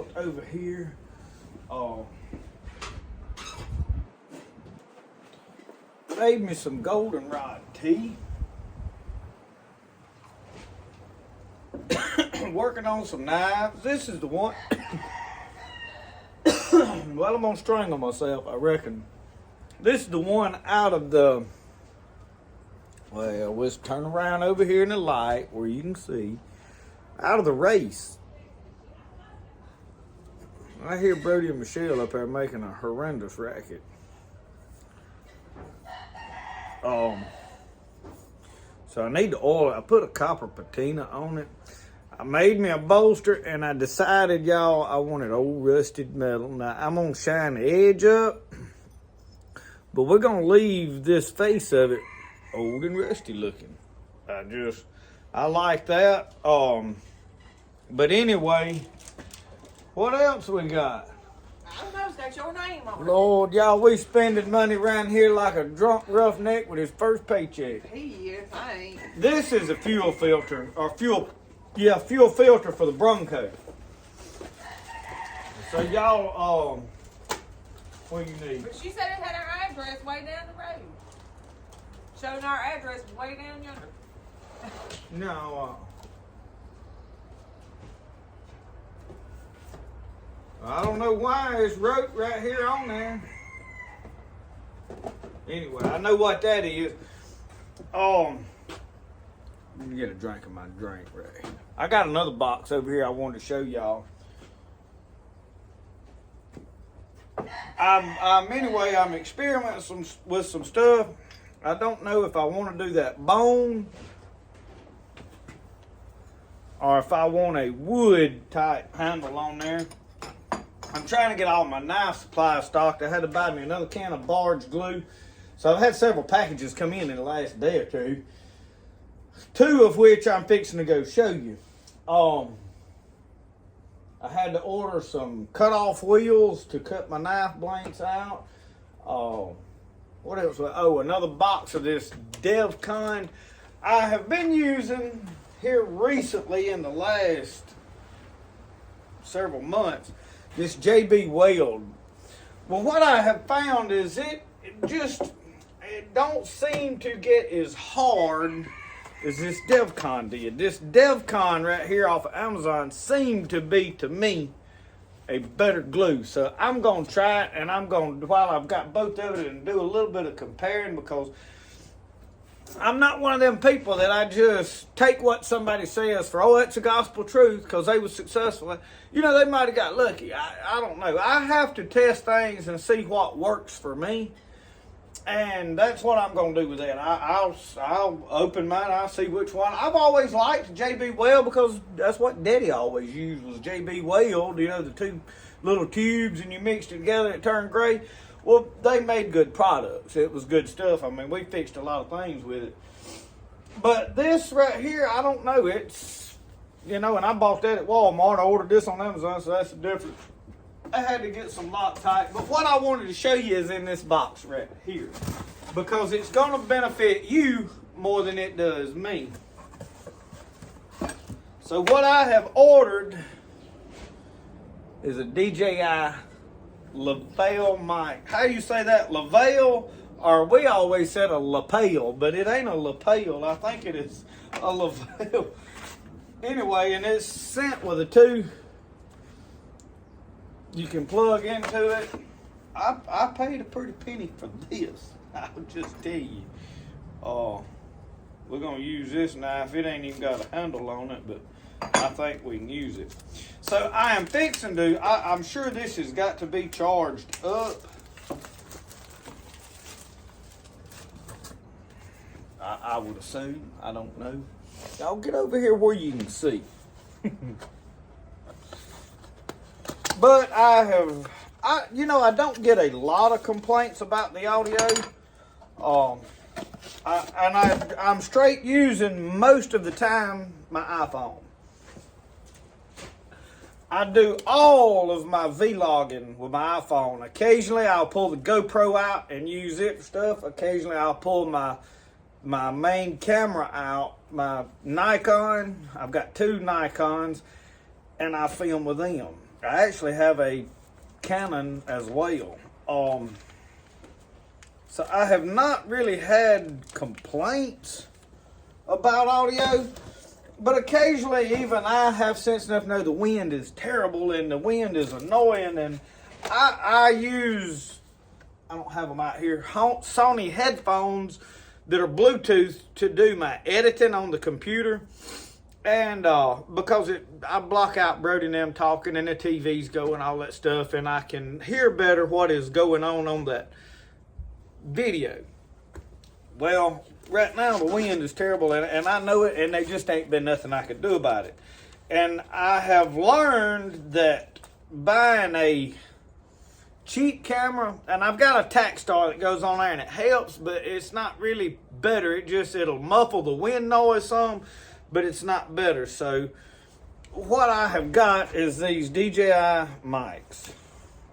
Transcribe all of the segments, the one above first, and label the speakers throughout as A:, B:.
A: built over here. Made me some goldenrod tea. Working on some knives. This is the one. Well, I'm gonna strangle myself, I reckon. This is the one out of the. Well, let's turn around over here in the light where you can see. Out of the race. I hear Brody and Michelle up there making a horrendous racket. So I need the oil. I put a copper patina on it. I made me a bolster, and I decided, y'all, I wanted old rusted metal. Now, I'm going to shine the edge up, but we're going to leave this face of it old and rusty looking. I like that. But anyway, what else we got?
B: I don't know, it's got your name on it.
A: Lord, y'all, we spending money around here like a drunk roughneck with his first paycheck.
B: He is, I ain't.
A: This is a fuel filter, or fuel filter for the Bronco. So y'all, what do you need?
B: But she said it had our address way down the road. Showing our address way down yonder.
A: No, I don't know why it's wrote right here on there. Anyway, I know what that is. Let me get a drink of my drink right here. I got another box over here I wanted to show y'all. I'm experimenting with some stuff. I don't know if I want to do that bone or if I want a wood type handle on there. I'm trying to get all my knife supply stocked. I had to buy me another can of barge glue. So I've had several packages come in the last day or two. Two of which I'm fixing to go show you. I had to order some cut-off wheels to cut my knife blanks out. What else? Oh, another box of this DevCon. I have been using here recently in the last several months this JB Weld. Well, what I have found is it don't seem to get as hard as this DevCon did. This DevCon right here off of Amazon seemed to be, to me, a better glue. So I'm going to try it, and I'm going to, while I've got both of it, and do a little bit of comparing, because I'm not one of them people that I just take what somebody says for, oh, it's a gospel truth because they were successful. You know, they might have got lucky. I don't know. I have to test things and see what works for me. And that's what I'm going to do with that. I'll open mine. I'll see which one. I've always liked JB Weld because that's what Daddy always used was JB Weld. You know, the two little tubes and you mixed it together, it turned gray. Well, they made good products. It was good stuff. I mean, we fixed a lot of things with it. But this right here, I don't know. It's, you know, and I bought that at Walmart. I ordered this on Amazon, so that's the difference. I had to get some Loctite. But what I wanted to show you is in this box right here. Because it's going to benefit you more than it does me. So what I have ordered is a DJI Lavelle mic. How do you say that? Lavelle? Or we always said a lapel, but it ain't a lapel. I think it is a Lavelle. Anyway, and it's sent with a two. You can plug into it. I paid a pretty penny for this. I'll just tell you. We're going to use this knife. It ain't even got a handle on it, but I think we can use it. So I am fixing to, I'm sure this has got to be charged up. I would assume. I don't know. Y'all get over here where you can see. But I don't get a lot of complaints about the audio. I'm straight using most of the time my iPhone. I do all of my vlogging with my iPhone. Occasionally I'll pull the GoPro out and use it for stuff. Occasionally I'll pull my main camera out, my Nikon. I've got two Nikons, and I film with them. I actually have a Canon as well. So I have not really had complaints about audio, but occasionally even I have sense enough to know the wind is terrible and the wind is annoying, and I don't have them out here, Sony headphones that are Bluetooth to do my editing on the computer. And because I block out Brody and them talking and the TV's going, all that stuff, and I can hear better what is going on that video. Well, right now the wind is terrible, and I know it, and there just ain't been nothing I could do about it. And I have learned that buying a cheap camera, and I've got a Takstar that goes on there and it helps, but it's not really better. It'll muffle the wind noise some, but it's not better. So what I have got is these DJI mics,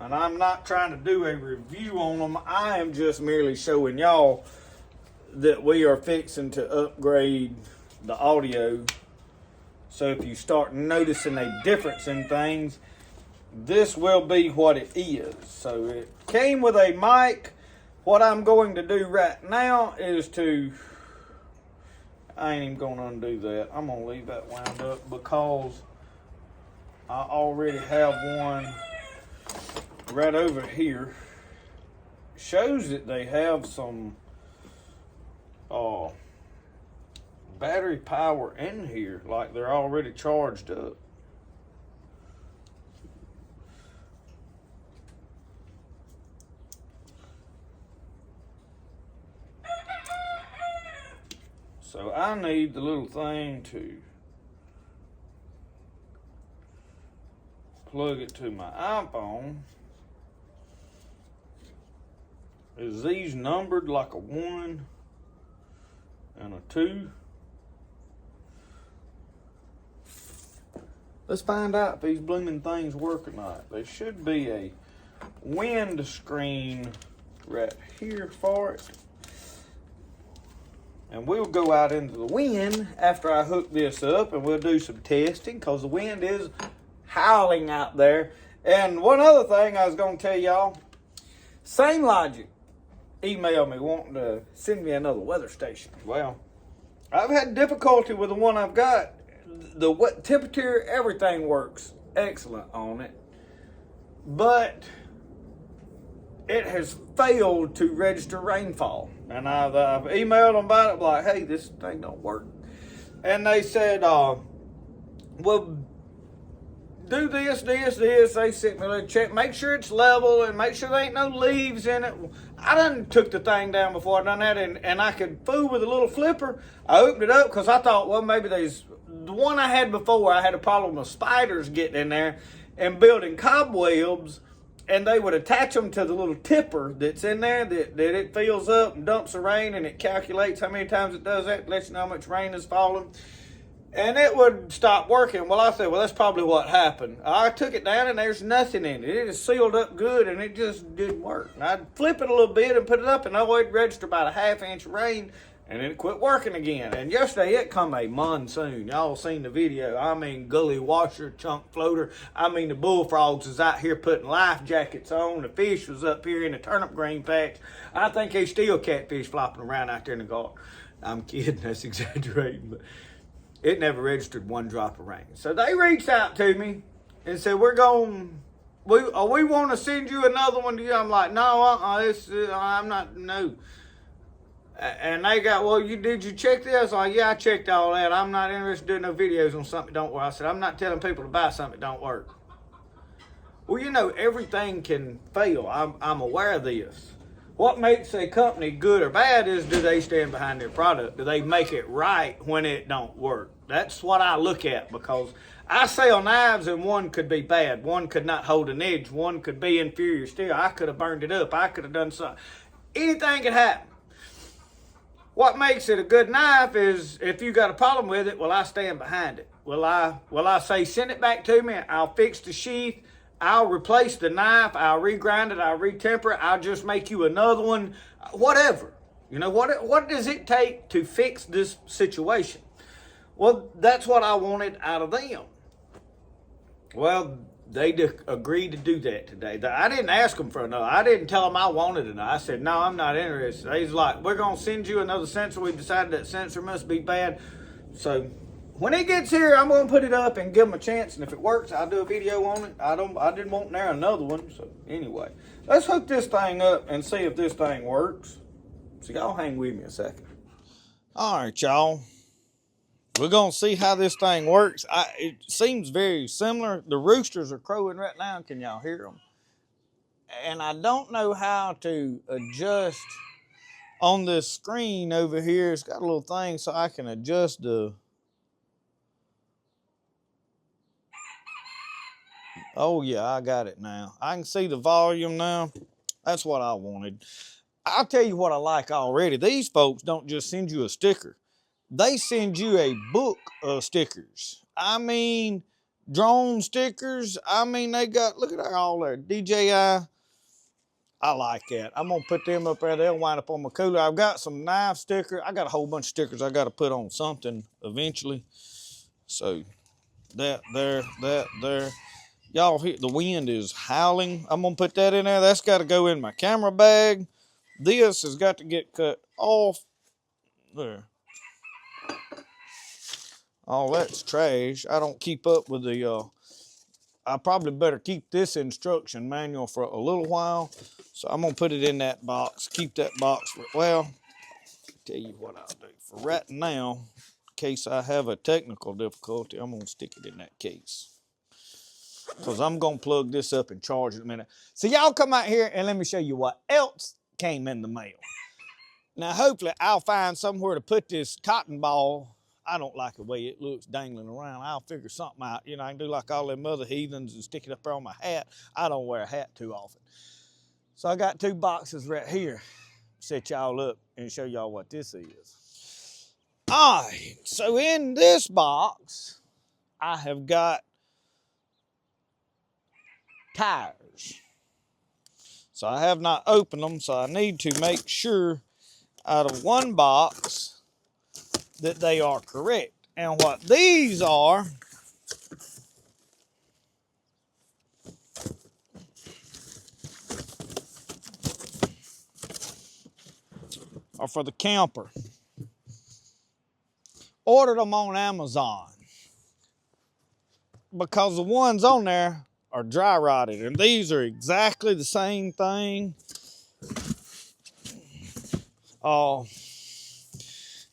A: and I'm not trying to do a review on them. I am just merely showing y'all that we are fixing to upgrade the audio. So if you start noticing a difference in things, this will be what it is. So it came with a mic. What I'm going to do right now is I ain't even going to undo that. I'm going to leave that wound up because I already have one right over here. Shows that they have some battery power in here, like they're already charged up. So I need the little thing to plug it to my iPhone. Is these numbered like a 1 and a 2? Let's find out if these blooming things work or not. There should be a wind screen right here for it. And we'll go out into the wind after I hook this up, and we'll do some testing because the wind is howling out there. And one other thing I was going to tell y'all, Same Logic emailed me wanting to send me another weather station. Well, I've had difficulty with the one I've got. The temperature, everything works excellent on it, but it has failed to register rainfall. And I've emailed them about it, like, hey, this thing don't work. And they said, well, do this. They sent me a check, make sure it's level and make sure there ain't no leaves in it. I done took the thing down before I done that, and I could fool with a little flipper. I opened it up because I thought, well, maybe the one I had before, I had a problem with spiders getting in there and building cobwebs, and they would attach them to the little tipper that's in there that it fills up and dumps the rain, and it calculates how many times it does that, lets you know how much rain is falling. And it would stop working. Well, I said, well, that's probably what happened. I took it down, and there's nothing in it. It is sealed up good, and it just didn't work. And I'd flip it a little bit and put it up, and it'd register about a half-inch of rain, and then it quit working again. And yesterday, it come a monsoon. Y'all seen the video. I mean, gully washer, chunk floater. I mean, the bullfrogs is out here putting life jackets on. The fish was up here in the turnip green patch. I think there's still catfish flopping around out there in the garden. I'm kidding. That's exaggerating, but it never registered one drop of rain. So they reached out to me and said, we want to send you another one to you. I'm like, no, I'm not, no. And they got, well, did you check this? I was like, yeah, I checked all that. I'm not interested in doing no videos on something that don't work. I said, I'm not telling people to buy something that don't work. Well, everything can fail. I'm aware of this. What makes a company good or bad is, do they stand behind their product? Do they make it right when it don't work? That's what I look at, because I sell knives and one could be bad. One could not hold an edge. One could be inferior steel. I could have burned it up. I could have done something. Anything could happen. What makes it a good knife is if you got a problem with it, will I stand behind it? Will I say, send it back to me, I'll fix the sheath, I'll replace the knife, I'll regrind it, I'll retemper it, I'll just make you another one, whatever. What does it take to fix this situation? Well, that's what I wanted out of them. Well, They agreed to do that today. I didn't ask them for another. I didn't tell them I wanted another. I said, no, I'm not interested. He's like, we're going to send you another sensor. We decided that sensor must be bad. So when it gets here, I'm going to put it up and give them a chance. And if it works, I'll do a video on it. I didn't want there another one. So anyway, let's hook this thing up and see if this thing works. So y'all hang with me a second. All right, y'all. We're going to see how this thing works. It seems very similar. The roosters are crowing right now. Can y'all hear them? And I don't know how to adjust on this screen over here. It's got a little thing so I can adjust the... Oh, yeah, I got it now. I can see the volume now. That's what I wanted. I'll tell you what I like already. These folks don't just send you a sticker. They send you a book of stickers. I mean, drone stickers. I mean, they got, look at that all there, DJI. I like that. I'm going to put them up there. They'll wind up on my cooler. I've got some knife stickers. I got a whole bunch of stickers I got to put on something eventually. So, that there. Y'all hear the wind is howling. I'm going to put that in there. That's got to go in my camera bag. This has got to get cut off. There. Oh, that's trash. I don't keep up with the, I probably better keep this instruction manual for a little while. So I'm going to put it in that box, keep that box, well, tell you what I'll do. For right now, in case I have a technical difficulty, I'm going to stick it in that case. Because I'm going to plug this up and charge it in a minute. So y'all come out here and let me show you what else came in the mail. Now, hopefully I'll find somewhere to put this cotton ball. I don't like the way it looks dangling around. I'll figure something out. You know, I can do like all them other heathens and stick it up there on my hat. I don't wear a hat too often. So I got 2 boxes right here. Set y'all up and show y'all what this is. All right, so in this box, I have got tires. So I have not opened them, so I need to make sure out of one box that they are correct. And what these are for the camper. Ordered them on Amazon because the ones on there are dry rotted, and these are exactly the same thing.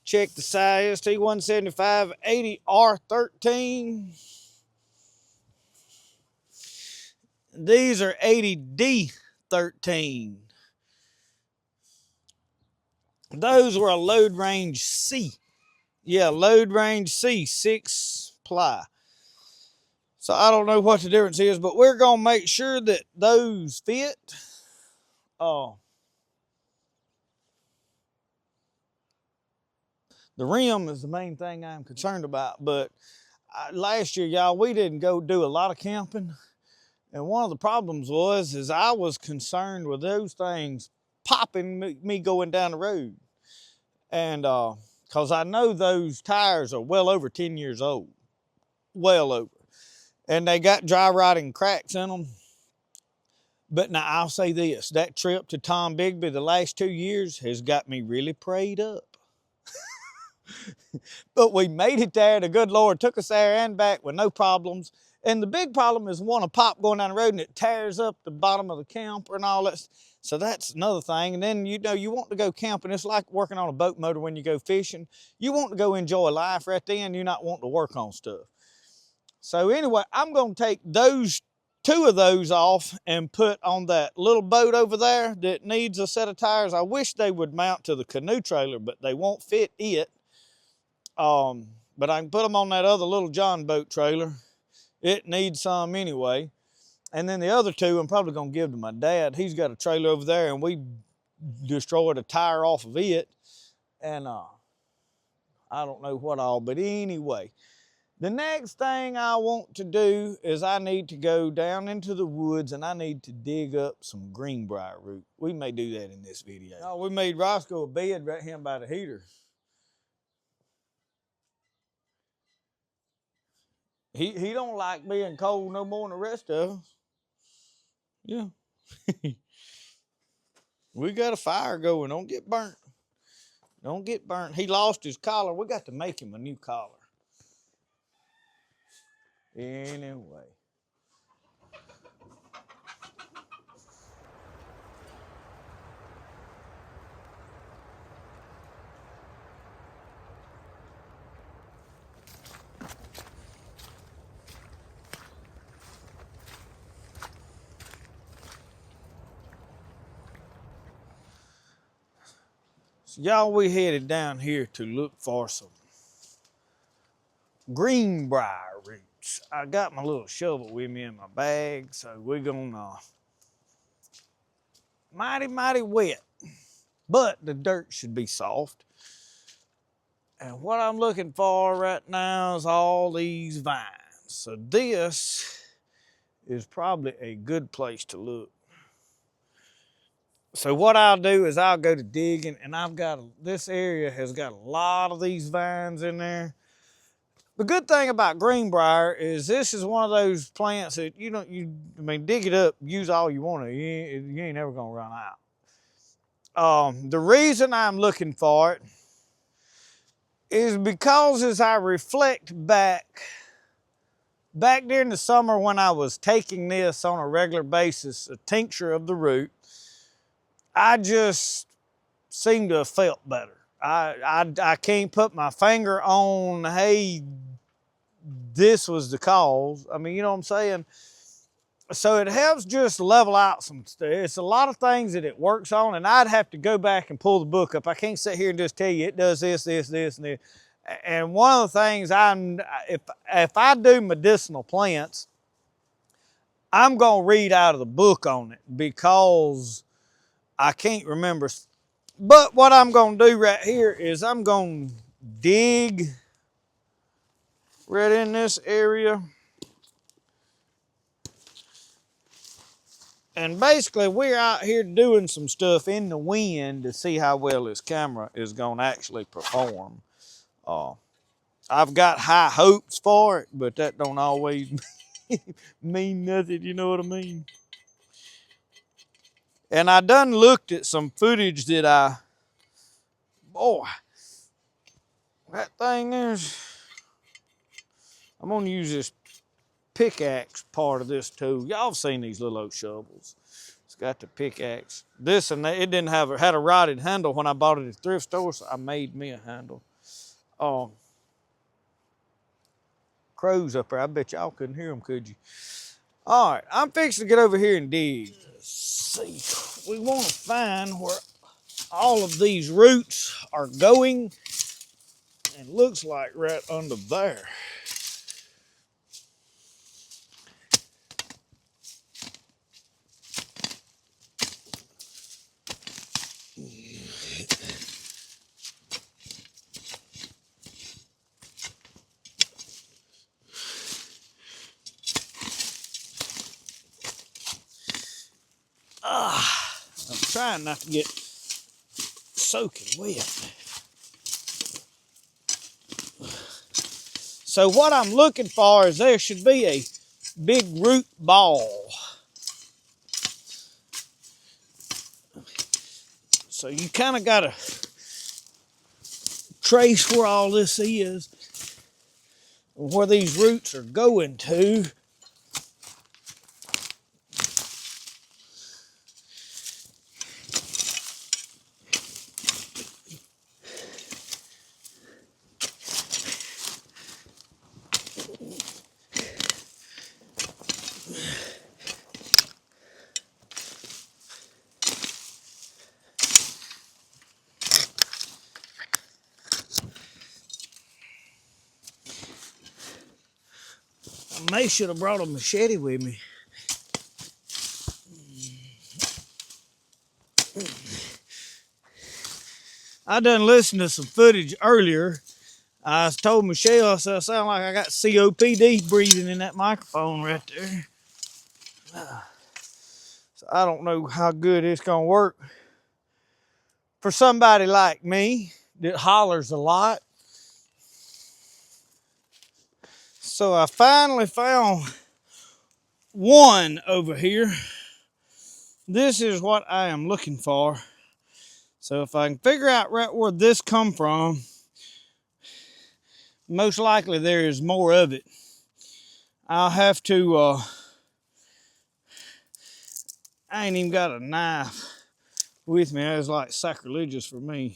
A: Check the size, T175 80R13. These are 80D13. Those were a load range C. Yeah, load range C, 6 ply. So I don't know what the difference is, but we're going to make sure that those fit. The rim is the main thing I'm concerned about, but last year, y'all, we didn't go do a lot of camping. And one of the problems is I was concerned with those things popping me going down the road. And because I know those tires are well over 10 years old. Well over. And they got dry rotting cracks in them. But now I'll say this, that trip to Tom Bigby the last 2 years has got me really prayed up. But we made it there. The good Lord took us there and back with no problems. And the big problem is one, a pop going down the road and it tears up the bottom of the camper and all that. So that's another thing. And then, you know, you want to go camping. It's like working on a boat motor when you go fishing. You want to go enjoy life right then. You're not wanting to work on stuff. So anyway, I'm going to take those 2 of those off and put on that little boat over there that needs a set of tires. I wish they would mount to the canoe trailer, but they won't fit it. But I can put them on that other little John boat trailer. It needs some anyway. And then the other 2 I'm probably going to give to my dad. He's got a trailer over there, and we destroyed a tire off of it. And I don't know what all, but anyway. The next thing I want to do is I need to go down into the woods and I need to dig up some greenbrier root. We may do that in this video. Oh, we made Roscoe a bed right here by the heater. He don't like being cold no more than the rest of us. Yeah. We got a fire going. Don't get burnt. Don't get burnt. He lost his collar. We got to make him a new collar. Anyway. So y'all, we headed down here to look for some greenbrier roots. I got my little shovel with me in my bag, so we're gonna mighty wet, but the dirt should be soft. And what I'm looking for right now is all these vines. So this is probably a good place to look. So what I'll do is I'll go to digging, and this area has got a lot of these vines in there. The good thing about greenbrier is this is one of those plants that dig it up, use all you want to. You ain't never gonna run out. The reason I'm looking for it is because as I reflect back during the summer when I was taking this on a regular basis, a tincture of the root, I just seem to have felt better. I can't put my finger on, hey, this was the cause. I mean, you know what I'm saying? So it helps just level out some stuff. It's a lot of things that it works on, and I'd have to go back and pull the book up. I can't sit here and just tell you it does this, and this. And one of the things if I do medicinal plants, I'm gonna read out of the book on it because I can't remember. But what I'm gonna do right here is I'm gonna dig right in this area. And basically, we're out here doing some stuff in the wind to see how well this camera is going to actually perform. I've got high hopes for it, but that don't always mean nothing, you know what I mean? And I done looked at some footage that boy, that thing there's, I'm going to use this pickaxe part of this tool. Y'all have seen these little old shovels. It's got the pickaxe. This and that, it didn't have had a rotted handle when I bought it at the thrift store, so I made me a handle. Crows up there. I bet y'all couldn't hear them, could you? All right, I'm fixing to get over here and dig. Let's see. We want to find where all of these roots are going, and looks like right under there. I'm trying not to get soaking wet. So what I'm looking for is there should be a big root ball. So you kind of got to trace where all this is, where these roots are going to. I may should have brought a machete with me. I done listened to some footage earlier. I told Michelle, I said, I sound like I got COPD breathing in that microphone right there. So I don't know how good it's gonna work for somebody like me that hollers a lot. So I finally found one over here. This is what I am looking for. So if I can figure out right where this come from, most likely there is more of it. I'll have to, I ain't even got a knife with me. That's like sacrilegious for me.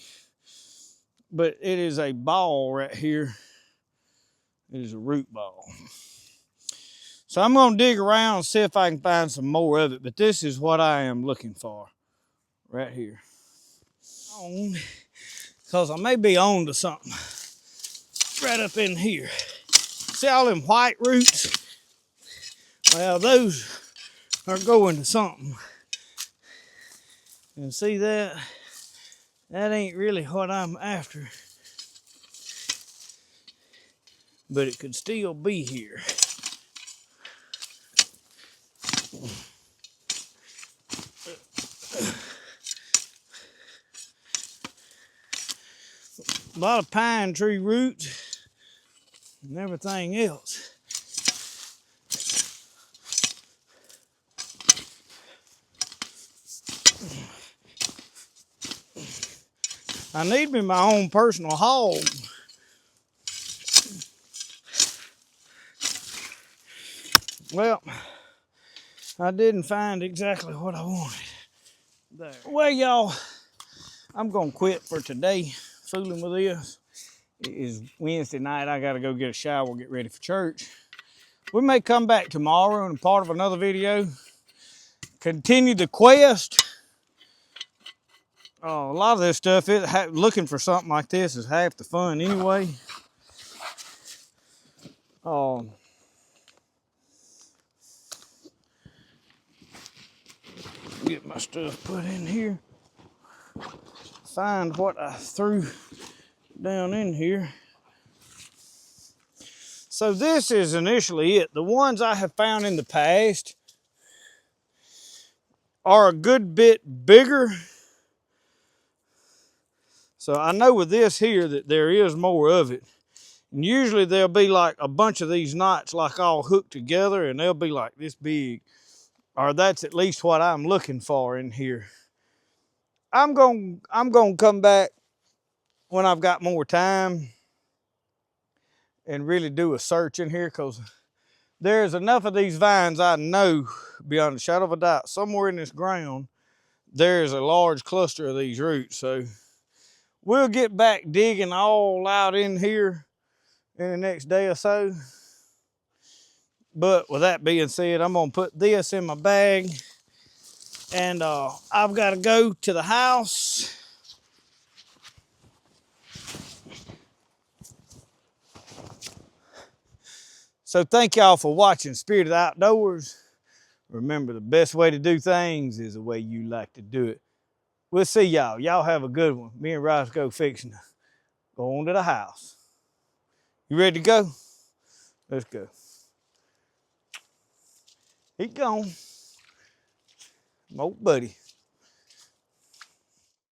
A: But it is a ball right here. It is a root ball. So I'm gonna dig around and see if I can find some more of it. But this is what I am looking for right here. Because I may be on to something right up in here. See all them white roots? Well, those are going to something. And see that? That ain't really what I'm after. But it could still be here. A lot of pine tree roots and everything else. I need me my own personal hog. Well, I didn't find exactly what I wanted there. Well, y'all, I'm gonna quit for today fooling with this. It is Wednesday night. I gotta go get a shower, get ready for church. We may come back tomorrow and part of another video. Continue the quest. A lot of this stuff, looking for something like this is half the fun anyway. Get my stuff put in here. Find what I threw down in here. So this is initially it. The ones I have found in the past are a good bit bigger. So I know with this here that there is more of it. And usually there'll be like a bunch of these knots like all hooked together and they'll be like this big. Or that's at least what I'm looking for in here. I'm gonna come back when I've got more time and really do a search in here, because there's enough of these vines I know beyond a shadow of a doubt somewhere in this ground there's a large cluster of these roots. So we'll get back digging all out in here in the next day or so. But with that being said, I'm gonna put this in my bag and I've got to go to the house. So thank y'all for watching Spirit of the Outdoors. Remember, the best way to do things is the way you like to do it. We'll see y'all. Y'all have a good one. Me and Roscoe fixing to go on to the house. You ready to go? Let's go. He gone. My old buddy.